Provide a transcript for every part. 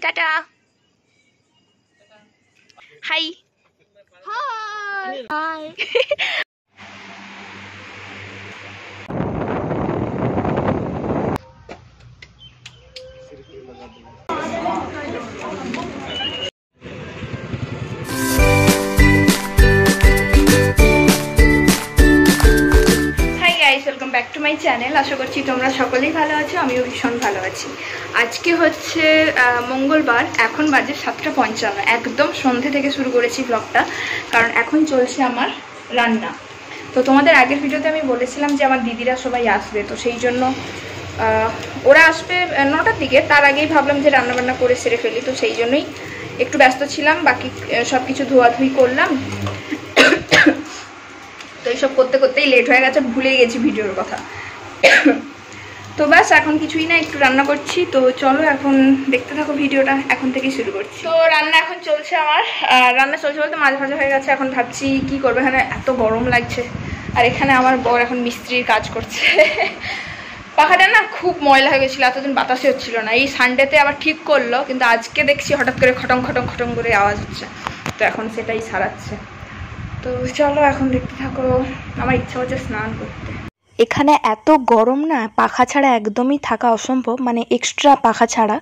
Tata. Hi hi. Welcome back to my channel. আশা করছি তোমরা সকলেই ভালো আছো, আমিও ভীষণ ভালো আছি। আজকে হচ্ছে মঙ্গলবার, এখন বাজে 7:55। একদম সন্ধ্যে থেকে শুরু করেছি ব্লগটা, কারণ এখন চলছে আমার রান্না। তো তোমাদের আগের ভিডিওতে আমি বলেছিলাম যে আমার দিদিরা সবাই আসবে, তো সেই জন্য ওরা আসবে 9টার দিকে। তার আগেই ভাবলাম যে রান্নাবান্না করে সেরে ফেলি, তো সেই জন্যই একটু ব্যস্ত ছিলাম। বাকি সব কিছু ধোয়াধুয়ি করলাম, তো এইসব করতে করতেই লেট হয়ে গেছে, ভুলেই গেছি ভিডিওর কথা। তো ব্যাস এখন কিছুই না, একটু রান্না করছি। তো চলো এখন দেখতে থাকো ভিডিওটা, এখন থেকেই শুরু করছি। তো রান্না এখন চলছে আমার, রান্না চলছে বলতে মাছ ভাজা হয়ে গেছে। এখন ভাবছি কি করবো, এখানে এত গরম লাগছে, আর এখানে আমার বর এখন মিস্ত্রির কাজ করছে। পাখাটা না খুব ময়লা হয়ে গেছিলো, এতদিন বাতাসে হচ্ছিল না। এই সানডেতে আবার ঠিক করলো, কিন্তু আজকে দেখছি হঠাৎ করে খটং খটং খটং করে আওয়াজ হচ্ছে, তো এখন সেটাই সারাচ্ছে। তো চলো এখন দেখতে থাকো। আমার ইচ্ছা হচ্ছে স্নান করতে। এখানে এত গরম না, পাখা ছাড়া একদমই থাকা অসম্ভব, মানে এক্সট্রা পাখা ছাড়া।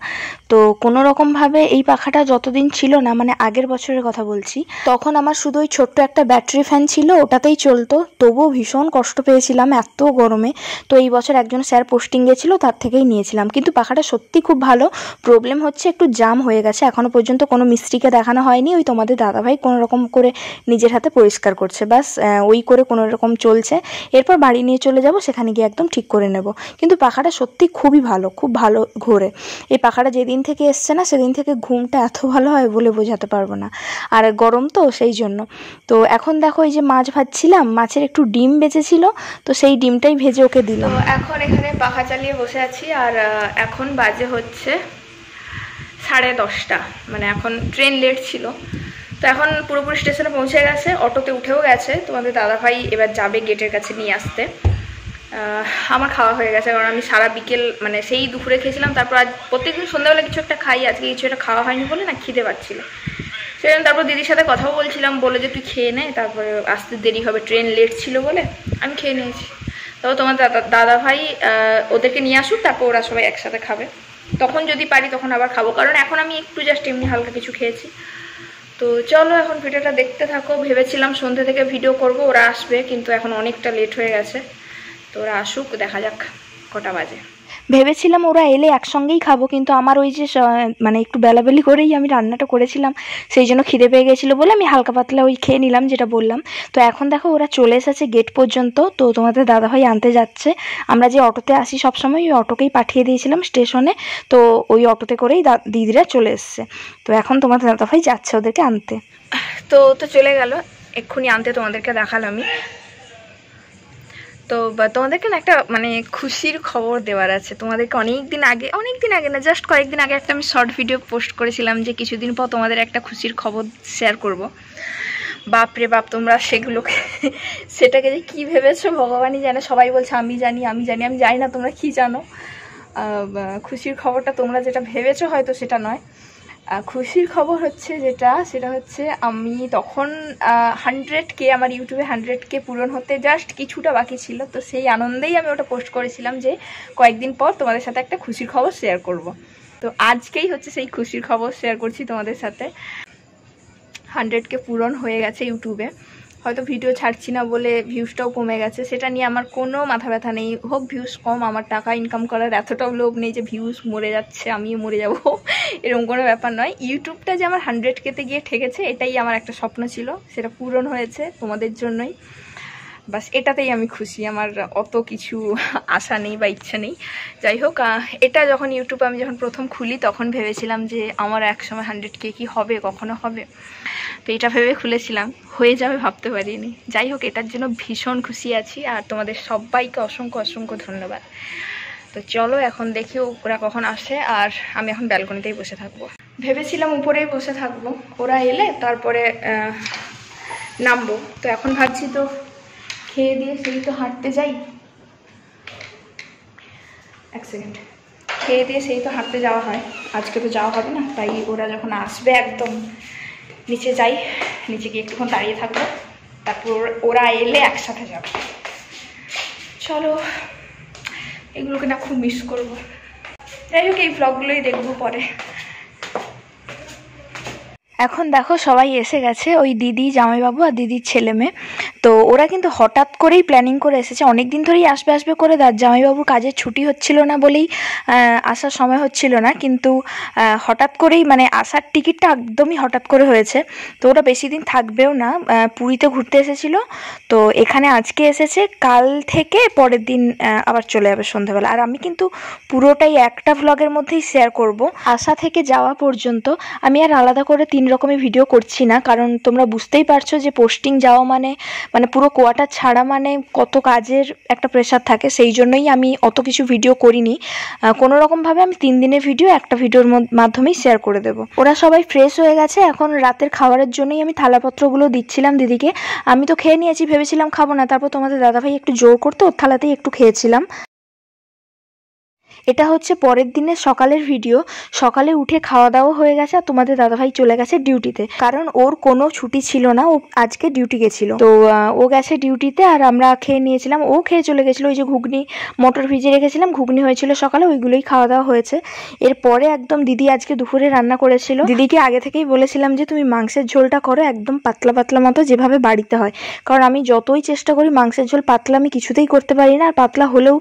তো কোনো রকমভাবে এই পাখাটা যতদিন ছিল না, মানে আগের বছরের কথা বলছি, তখন আমার শুধু ওই ছোট্ট একটা ব্যাটারি ফ্যান ছিল, ওটাতেই চলতো। তবুও ভীষণ কষ্ট পেয়েছিলাম এত গরমে। তো এই বছর একজন স্যার পোস্টিং গেছিলো, তার থেকেই নিয়েছিলাম। কিন্তু পাখাটা সত্যি খুব ভালো। প্রবলেম হচ্ছে একটু জাম হয়ে গেছে, এখনও পর্যন্ত কোনো মিস্ত্রিকে দেখানো হয়নি। ওই তোমাদের দাদাভাই কোনো রকম করে নিজের হাতে পরিষ্কার করছে, ব্যাস ওই করে কোনো রকম চলছে। এরপর বাড়ি নিয়ে চলে যাবো, সেখানে গিয়ে একদম ঠিক করে নেব। কিন্তু পাখাটা সত্যি খুবই ভালো, খুব ভালো ঘোরে। এই পাখাটা যেদিন থেকে এসছে না, সেদিন থেকে ঘুমটা এত ভালো হয় বলে বোঝাতে পারবো না। আর গরম তো সেই জন্য। তো এখন দেখো এই যে মাছ ভাজছিলাম, মাছের একটু ডিম বেঁচেছিল, তো সেই ডিমটাই ভেজে ওকে দিলাম। তো এখন এখানে পাখা চালিয়ে বসে আছি, আর এখন বাজে হচ্ছে 10:30। মানে এখন ট্রেন লেট ছিল, তো এখন পুরোপুরি স্টেশনে পৌঁছে গেছে, অটোতে উঠেও গেছে। তোমাদের দাদাভাই এবার যাবে গেটের কাছে নিয়ে আসতে। আমার খাওয়া হয়ে গেছে, কারণ আমি সারা বিকেল মানে সেই দুপুরে খেয়েছিলাম। তারপর আজ প্রত্যেকদিন সন্ধ্যাবেলা কিছু একটা খাই, আজকে কিছু একটা খাওয়া হয়নি বলে না খিদে পাচ্ছিল। সেজন্য তারপর দিদির সাথে কথাও বলছিলাম, বলে যে তুই খেয়ে নে, তারপরে আসতে দেরি হবে, ট্রেন লেট ছিল বলে আমি খেয়ে নিয়েছি। তবে তোমার দাদাভাই ওদেরকে নিয়ে আসুক, তারপর ওরা সবাই একসাথে খাবে। তখন যদি পারি তখন আবার খাবো, কারণ এখন আমি একটু জাস্ট এমনি হালকা কিছু খেয়েছি। তো চলো এখন ভিডিওটা দেখতে থাকো। ভেবেছিলাম সন্ধ্যে থেকে ভিডিও করব, ওরা আসবে, কিন্তু এখন অনেকটা লেট হয়ে গেছে। তো ওরা আসুক, দেখা যাক কটা বাজে। ভেবেছিলাম ওরা এলে একসঙ্গেই খাবো, কিন্তু আমার ওই যে মানে একটু বেলাবেলি করেই আমি রান্নাটা করেছিলাম, সেই জন্য খিদে পেয়ে গেছিলো বলে আমি হালকা পাতলা ওই খেয়ে নিলাম, যেটা বললাম। তো এখন দেখো ওরা চলে এসেছে গেট পর্যন্ত। তো তোমাদের দাদাভাই আনতে যাচ্ছে। আমরা যে অটোতে আসি সবসময়, ওই অটোকেই পাঠিয়ে দিয়েছিলাম স্টেশনে, তো ওই অটোতে করেই দিদিরা চলে এসছে। তো এখন তোমাদের দাদাভাই যাচ্ছে ওদেরকে আনতে। তো চলে গেল এক্ষুনি আনতে, তোমাদেরকে দেখালামই। তো তোমাদেরকে না একটা মানে খুশির খবর দেওয়ার আছে। তোমাদেরকে অনেক দিন আগে না, জাস্ট কয়েকদিন আগে একটা আমি শর্ট ভিডিও পোস্ট করেছিলাম যে কিছুদিন পর তোমাদের একটা খুশির খবর শেয়ার করব। বাপরে বাপ, তোমরা সেটাকে যে কী ভেবেছো ভগবানই জানে। সবাই বলছে আমি জানি। আমি জানি না তোমরা কি জানো। খুশির খবরটা তোমরা যেটা ভেবেছো হয়তো সেটা নয়। খুশির খবর হচ্ছে সেটা হচ্ছে আমি তখন 100K, আমার ইউটিউবে 100K পূরণ হতে জাস্ট কিছুটা বাকি ছিল। তো সেই আনন্দেই আমি ওটা পোস্ট করেছিলাম যে কয়েকদিন পর তোমাদের সাথে একটা খুশির খবর শেয়ার করব। তো আজকেই হচ্ছে সেই খুশির খবর শেয়ার করছি তোমাদের সাথে। 100K পূরণ হয়ে গেছে ইউটিউবে। হয়তো ভিডিও ছাড়ছি না বলে ভিউজটাও কমে গেছে, সেটা নিয়ে আমার কোনো মাথা ব্যথা নেই। হোক ভিউজ কম, আমার টাকা ইনকাম করার এতটাও লোভ নেই যে ভিউজ মরে যাচ্ছে আমিও মরে যাব, এরকম কোনো ব্যাপার নয়। ইউটিউবটা যে আমার 100Kতে গিয়ে ঠেকেছে, এটাই আমার একটা স্বপ্ন ছিল, সেটা পূরণ হয়েছে তোমাদের জন্যই। বাস এটাতেই আমি খুশি, আমার অত কিছু আশা নেই বা ইচ্ছা নেই। যাই হোক, এটা যখন ইউটিউব আমি যখন প্রথম খুলি তখন ভেবেছিলাম যে আমার একসময় 100K কি হবে, কখনো হবে। তো এটা ভেবে খুলেছিলাম, হয়ে যাবে ভাবতে পারিনি। যাই হোক, এটার জন্য ভীষণ খুশি আছি, আর তোমাদের সবাইকে অসংখ্য অসংখ্য ধন্যবাদ। তো চলো এখন দেখি ওরা কখন আসে, আর আমি এখন ব্যালকনিতেই বসে থাকবো। ভেবেছিলাম উপরেই বসে থাকবো, ওরা এলে তারপরে নামবো। তো এখন ভাবছি তো খেয়ে দিয়ে সেই তো হাঁটতে যাই। এক সেকেন্ড। খেয়ে দিয়ে সেই তো হাঁটতে যাওয়া হয়, আজকে তো যাওয়া হবে না, তাই ওরা যখন আসবে একদম নিচে যাই, নিচে গিয়ে একটুক্ষণ দাঁড়িয়ে থাকবো, তারপর ওরা এলে একসাথে যাব। চলো, এগুলোকে না খুব মিস করবো। যাই হোক, এই ব্লগগুলোই দেখবো পরে। এখন দেখো সবাই এসে গেছে, ওই দিদি, জামাইবাবু আর দিদির ছেলে মেয়ে। তো ওরা কিন্তু হঠাৎ করেই প্ল্যানিং করে এসেছে, অনেক দিন ধরেই আসবে আসবে করে জামাইবাবুর কাজের ছুটি হচ্ছিল না বলেই আসার সময় হচ্ছিল না, কিন্তু হঠাৎ করেই মানে আসার টিকিটটা একদমই হঠাৎ করে হয়েছে। তো ওরা বেশি দিন থাকবেও না, পুরীতে ঘুরতে এসেছিল, তো এখানে আজকে এসেছে, কাল থেকে পরের দিন আবার চলে যাবে সন্ধ্যাবেলা। আর আমি কিন্তু পুরোটাই একটা ভ্লগের মধ্যেই শেয়ার করব, আসা থেকে যাওয়া পর্যন্ত। আমি আর আলাদা করে 3 রকমের ভিডিও করছি না, কারণ তোমরা বুঝতেই পারছো যে পোস্টিং যাওয়া মানে পুরো কোয়ার্টার ছাড়া মানে কত কাজের একটা প্রেশার থাকে, সেই জন্যই আমি অত কিছু ভিডিও করিনি। কোনো রকমভাবে আমি 3 দিনের ভিডিও একটা ভিডিওর মাধ্যমেই শেয়ার করে দেবো। ওরা সবাই ফ্রেশ হয়ে গেছে, এখন রাতের খাবারের জন্যই আমি থালাপত্রগুলো দিচ্ছিলাম দিদিকে। আমি তো খেয়ে নিয়েছি, ভেবেছিলাম খাবো না, তারপর তোমাদের দাদাভাই একটু জোর করতে ওর থালাতেই একটু খেয়েছিলাম। এটা হচ্ছে পরের দিনের সকালের ভিডিও। সকালে উঠে খাওয়া দাওয়া হয়ে গেছে, আর তোমাদের দাদাভাই চলে গেছে ডিউটিতে, কারণ ওর কোনো ছুটি ছিল না, ও আজকে ডিউটি গেছিল। তো ও গেছে ডিউটিতে, আর আমরা খেয়ে নিয়েছিলাম, ও খেয়ে চলে গেছিলো। ওই যে ঘুগনি মটর ভিজে রেখেছিলাম, ঘুগনি হয়েছিল সকালে, ওইগুলোই খাওয়া দাওয়া হয়েছে। এরপরে একদম দিদি আজকে দুপুরে রান্না করেছিল। দিদিকে আগে থেকেই বলেছিলাম যে তুমি মাংসের ঝোলটা করো একদম পাতলা পাতলা মতো, যেভাবে বাড়িতে হয়, কারণ আমি যতই চেষ্টা করি মাংসের ঝোল পাতলা আমি কিছুতেই করতে পারি না, আর পাতলা হলেও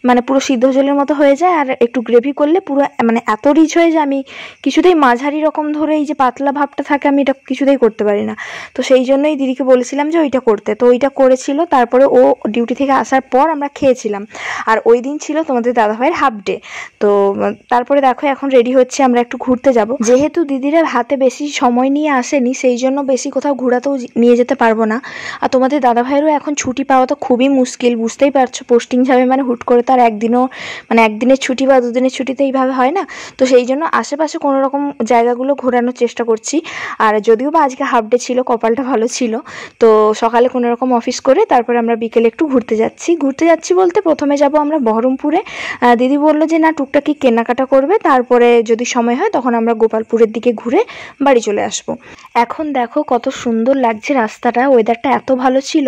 মানে পুরো সিদ্ধ ঝোলের মতো হয়ে যায়, আর একটু গ্রেভি করলে পুরো মানে এত রিচ হয়ে যায়, আমি কিছুতেই মাঝারি রকম ধরে এই যে পাতলা ভাবটা থাকে আমি এটা কিছুতেই করতে পারি না। তো সেই জন্যই দিদিকে বলেছিলাম যে ওইটা করতে, তো ওইটা করেছিল। তারপরে ও ডিউটি থেকে আসার পর আমরা খেয়েছিলাম, আর ওই দিন ছিল তোমাদের দাদাভাইয়ের হাফ ডে। তো তারপরে দেখো এখন রেডি হচ্ছে, আমরা একটু ঘুরতে যাব। যেহেতু দিদিরা হাতে বেশি সময় নিয়ে আসেনি, সেই জন্য বেশি কোথাও ঘোরাতেও নিয়ে যেতে পারবো না। আর তোমাদের দাদাভাইয়েরও এখন ছুটি পাওয়া তো খুবই মুশকিল, বুঝতেই পারছো, পোস্টিং যাবে মানে হুট করে তার একদিনের ছুটি বা 2 দিনের ছুটিতে এইভাবে হয় না। তো সেই জন্য আশেপাশে কোনো রকম জায়গাগুলো ঘোরানোর চেষ্টা করছি। আর যদিও বা আজকে হাফ ডে ছিল, কপালটা ভালো ছিল, তো সকালে কোনো রকম অফিস করে তারপরে আমরা বিকেলে একটু ঘুরতে যাচ্ছি বলতে প্রথমে যাব আমরা বহরমপুরে। দিদি বললো যে না, টুকটাকি কেনাকাটা করবে, তারপরে যদি সময় হয় তখন আমরা গোপালপুরের দিকে ঘুরে বাড়ি চলে আসবো। এখন দেখো কত সুন্দর লাগছে রাস্তাটা, ওয়েদারটা এত ভালো ছিল,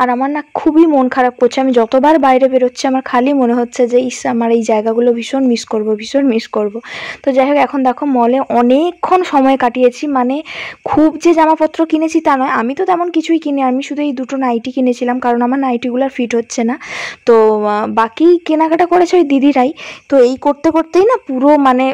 আর আমার না খুবই মন খারাপ করছে। আমি যতবার বাইরে বেরোচ্ছি আমার খালি মনে হচ্ছে যে ইস, আমার এই জায়গাগুলো ভীষণ মিস করব। তো যাই হোক, এখন দেখো মলে অনেকক্ষণ সময় কাটিয়েছি, মানে খুব যে জামাপত্র কিনেছি তা নয়, আমি তো তেমন কিছুই কিনি, আমি শুধু এই 2টো নাইটি কিনেছিলাম, কারণ আমার নাইটিগুলো ফিট হচ্ছে না। তো বাকি কেনাকাটা করেছে ওই দিদিরাই। তো এই করতে করতেই না পুরো মানে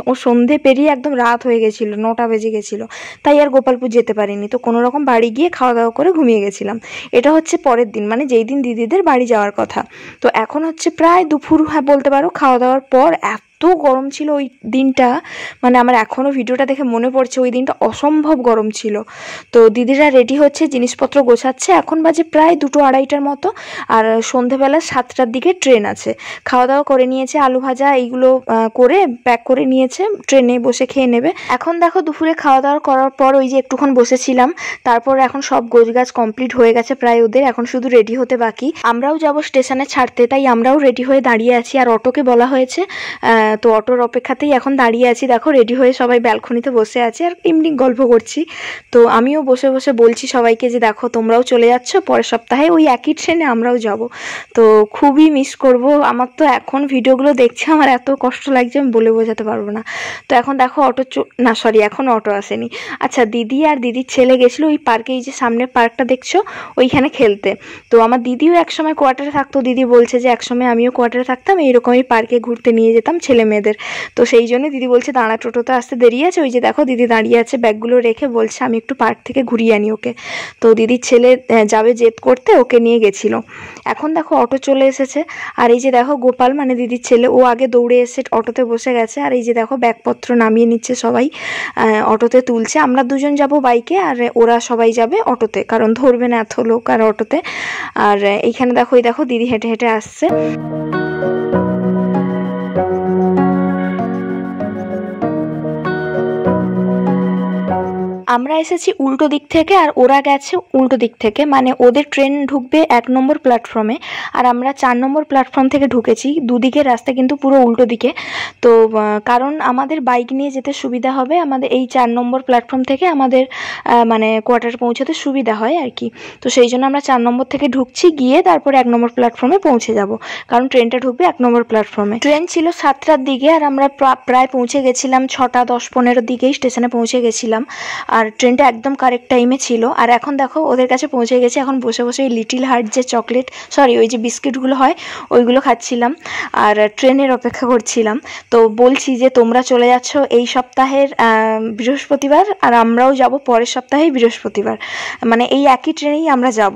ও সন্ধে পেরিয়ে একদম রাত হয়ে গেছিলো, 9টা বেজে গেছিলো, তাই আর গোপালপুর যেতে পারিনি। তো কোনো রকম বাড়ি গিয়ে খাওয়া দাওয়া করে ঘুমিয়ে গেছিলাম। এটা হচ্ছে পরের দিন, মানে যেই দিন দিদিদের বাড়ি যাওয়ার কথা। তো এখন হচ্ছে প্রায় দুপুর, হ্যাঁ বলতে পারো, খাওয়া দাওয়ার পর। এত গরম ছিল ওই দিনটা, মানে আমার এখনও ভিডিওটা দেখে মনে পড়ছে, ওই দিনটা অসম্ভব গরম ছিল। তো দিদিরা রেডি হচ্ছে, জিনিসপত্র গোছাচ্ছে, এখন বাজে প্রায় 2-2:30টার মতো, আর সন্ধেবেলা 7টার দিকে ট্রেন আছে। খাওয়া দাওয়া করে নিয়েছে, আলু ভাজা এইগুলো করে প্যাক করে নিয়েছে, ট্রেনে বসে খেয়ে নেবে। এখন দেখো দুপুরে খাওয়া দাওয়া করার পর ওই যে একটুক্ষণ বসেছিলাম, তারপর এখন সব গোছগাছ কমপ্লিট হয়ে গেছে প্রায় ওদের, এখন শুধু রেডি হতে বাকি। আমরাও যাব স্টেশনে ছাড়তে, তাই আমরাও রেডি হয়ে দাঁড়িয়ে আছি, আর অটোকে বলা হয়েছে, তো অটোর অপেক্ষাতেই এখন দাঁড়িয়ে আছি। দেখো রেডি হয়ে সবাই ব্যালকনিতে বসে আছি আর এমনি গল্প করছি। তো আমিও বসে বসে বলছি সবাইকে যে দেখো তোমরাও চলে যাচ্ছ, পরের সপ্তাহে ওই একই ট্রেনে আমরাও যাব। তো খুবই মিস করব, আমার তো এখন ভিডিওগুলো দেখছি আমার এত কষ্ট লাগছে আমি বলে বোঝাতে পারবো না। তো এখন দেখো এখন অটো আসেনি। আচ্ছা, দিদি আর দিদির ছেলে গেছিলো ওই পার্কে, এই যে সামনের পার্কটা দেখছো ওইখানে খেলতে। তো আমার দিদিও একসময় কোয়ার্টারে থাকতো, দিদি বলছে যে একসময় আমিও কোয়ার্টারে থাকতাম, এইরকমই পার্কে ঘুরতে নিয়ে যেতাম ছেলে মেয়েদের। তো সেই জন্য দিদি বলছে দাঁড়া, টোটোতে আসতে দেরি আছে। ওই যে দেখো দিদি দাঁড়িয়ে আছে, ব্যাগগুলো রেখে বলছে আমি একটু পার্ক থেকে ঘুরিয়ে আনি ওকে। তো দিদির ছেলে যাবে জেদ করতে, ওকে নিয়ে গেছিল। এখন দেখো অটো চলে এসেছে, আর এই যে দেখো গোপাল মানে দিদির ছেলে, ও আগে দৌড়ে এসে অটোতে বসে গেছে, আর এই যে দেখো ব্যাগপত্র নামিয়ে নিচ্ছে সবাই, অটোতে তুলছে। আমরা দুজন যাব বাইকে, আর ওরা সবাই যাবে অটোতে, কারণ ধরবে না এত লোক আর অটোতে। আর এইখানে দেখো দিদি হেঁটে হেঁটে আসছে। আমরা এসেছি উল্টো দিক থেকে আর ওরা গেছে উল্টো দিক থেকে, মানে ওদের ট্রেন ঢুকবে 1 নম্বর প্ল্যাটফর্মে আর আমরা 4 নম্বর প্ল্যাটফর্ম থেকে ঢুকেছি। দুদিকের রাস্তা কিন্তু পুরো উল্টো দিকে। তো কারণ আমাদের বাইক নিয়ে যেতে সুবিধা হবে, আমাদের এই 4 নম্বর প্ল্যাটফর্ম থেকে আমাদের মানে কোয়ার্টারে পৌঁছাতে সুবিধা হয় আর কি। তো সেই জন্য আমরা 4 নম্বর থেকে ঢুকছি, গিয়ে তারপর 1 নম্বর প্ল্যাটফর্মে পৌঁছে যাব, কারণ ট্রেনটা ঢুকবে 1 নম্বর প্ল্যাটফর্মে। ট্রেন ছিল 7টার দিকে আর আমরা প্রায় পৌঁছে গেছিলাম 6টা 10-15 দিকেই স্টেশনে পৌঁছে গেছিলাম। আর ট্রেনটা একদম কারেক্ট টাইমে ছিল। আর এখন দেখো ওদের কাছে পৌঁছে গেছি, এখন বসে বসে ওই লিটিল হার্ট যে ওই যে বিস্কিটগুলো হয় ওইগুলো খাচ্ছিলাম আর ট্রেনের অপেক্ষা করছিলাম। তো বলছি যে তোমরা চলে যাচ্ছ এই সপ্তাহের বৃহস্পতিবার আর আমরাও যাব পরের সপ্তাহেই বৃহস্পতিবার, মানে এই একই ট্রেনেই আমরা যাব।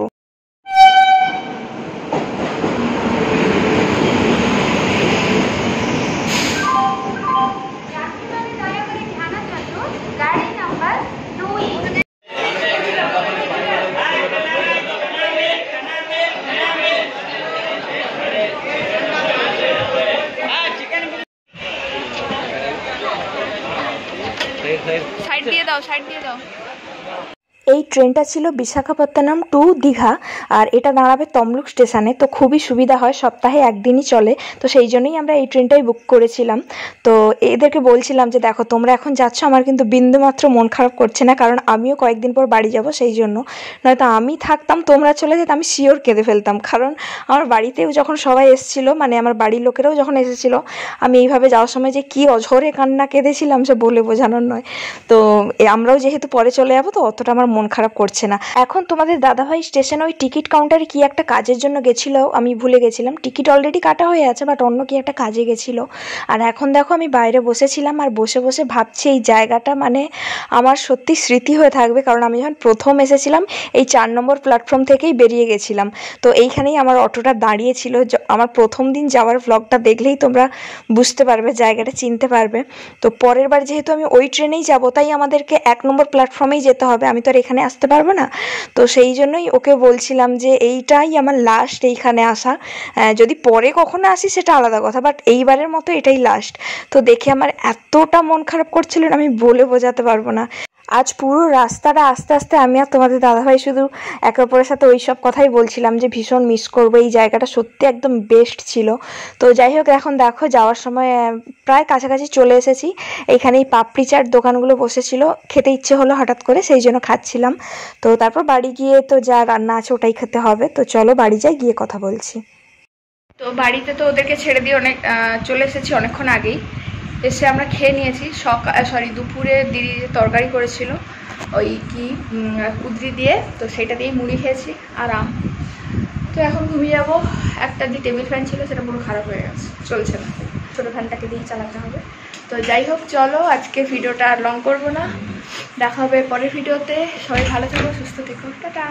সাইড দিয়ে দাও, সাইড দিয়ে দাও। এই ট্রেনটা ছিল বিশাখাপত্তনম টু দীঘা আর এটা দাঁড়াবে তমলুক স্টেশনে। তো খুবই সুবিধা হয়, সপ্তাহে একদিনই চলে, তো সেই জন্যই আমরা এই ট্রেনটাই বুক করেছিলাম। তো এদেরকে বলছিলাম যে দেখো তোমরা এখন যাচ্ছ, আমার কিন্তু বিন্দুমাত্র মন খারাপ করছে না, কারণ আমিও কয়েকদিন পর বাড়ি যাব, সেই জন্য। নয়তো আমি থাকতাম তোমরা চলে যেতে আমি শিওর কেঁদে ফেলতাম, কারণ আমার বাড়িতেও যখন সবাই এসেছিল, মানে আমার বাড়ির লোকেরাও যখন এসেছিলো, আমি এইভাবে যাওয়ার সময় যে কী অঝরে কান্না কেঁদেছিলাম সে বলে বোঝানোর নয়। তো আমরাও যেহেতু পরে চলে যাবো, তো অতটা আমার মন খারাপ করছে না। এখন তোমাদের দাদাভাই স্টেশনে ওই টিকিট কাউন্টারে কি একটা কাজের জন্য গেছিল, আমি ভুলে গেছিলাম। টিকিট অলরেডি কাটা হয়ে আছে, বাট অন্য কি একটা কাজে গেছিল। আর এখন দেখো আমি বাইরে বসেছিলাম আর বসে বসে ভাবছি এই জায়গাটা মানে আমার সত্যি স্মৃতি হয়ে থাকবে, কারণ আমি যখন প্রথম এসেছিলাম এই 4 নম্বর প্ল্যাটফর্ম থেকেই বেরিয়ে গেছিলাম। তো এইখানেই আমার অটোটা দাঁড়িয়েছিল। আমার প্রথম দিন যাওয়ার ভ্লগটা দেখলেই তোমরা বুঝতে পারবে, জায়গাটা চিনতে পারবে। তো পরের বার যেহেতু আমি ওই ট্রেনেই যাব, তাই আমাদেরকে 1 নম্বর প্ল্যাটফর্মেই যেতে হবে, আমি তো আর এখানে আসতে পারবো না। তো সেই জন্যই ওকে বলছিলাম যে এইটাই আমার লাস্ট এইখানে আসা, যদি পরে কখনো আসি সেটা আলাদা কথা, বাট এইবারের মতো এটাই লাস্ট। তো দেখে আমার এতটা মন খারাপ করছিল আমি বলে বোঝাতে পারবো না। আজ পুরো রাস্তাটা আস্তে আস্তে আমি আর তোমাদের দাদাভাই শুধু একে অপরের সাথে ওই সব কথাই বলছিলাম যে ভীষণ মিস করবো, এই জায়গাটা সত্যি একদম বেস্ট ছিল। তো যাই হোক, এখন দেখো যাওয়ার সময় প্রায় কাছাকাছি চলে এসেছি। এইখানেই পাপড়ি চাট দোকানগুলো বসেছিল, খেতে ইচ্ছে হলো হঠাৎ করে, সেই জন্য খাচ্ছিলাম। তো তারপর বাড়ি গিয়ে তো যা রান্না আছে ওটাই খেতে হবে। তো চলো বাড়ি যাই, গিয়ে কথা বলছি। তো বাড়িতে তো ওদেরকে ছেড়ে দিয়ে চলে এসেছি অনেকক্ষণ আগেই। এসে আমরা খেয়ে নিয়েছি। দুপুরে দিদি তরকারি করেছিল ওই কি কুদরি দিয়ে, তো সেটা দিয়েই মুড়ি খেয়েছি আর আম। তো এখন ঘুমিয়ে যাবো। একটা যে টেবিল ফ্যান ছিল সেটা পুরো খারাপ হয়ে গেছে, চলছে না, ছোটো ফ্যানটাকে দিয়েই চালাতে হবে। তো যাই হোক, চলো আজকে ভিডিওটা আর লং করবো না, দেখা হবে পরের ভিডিওতে। সবাই ভালো থেকো, সুস্থ থেকো, টাটা।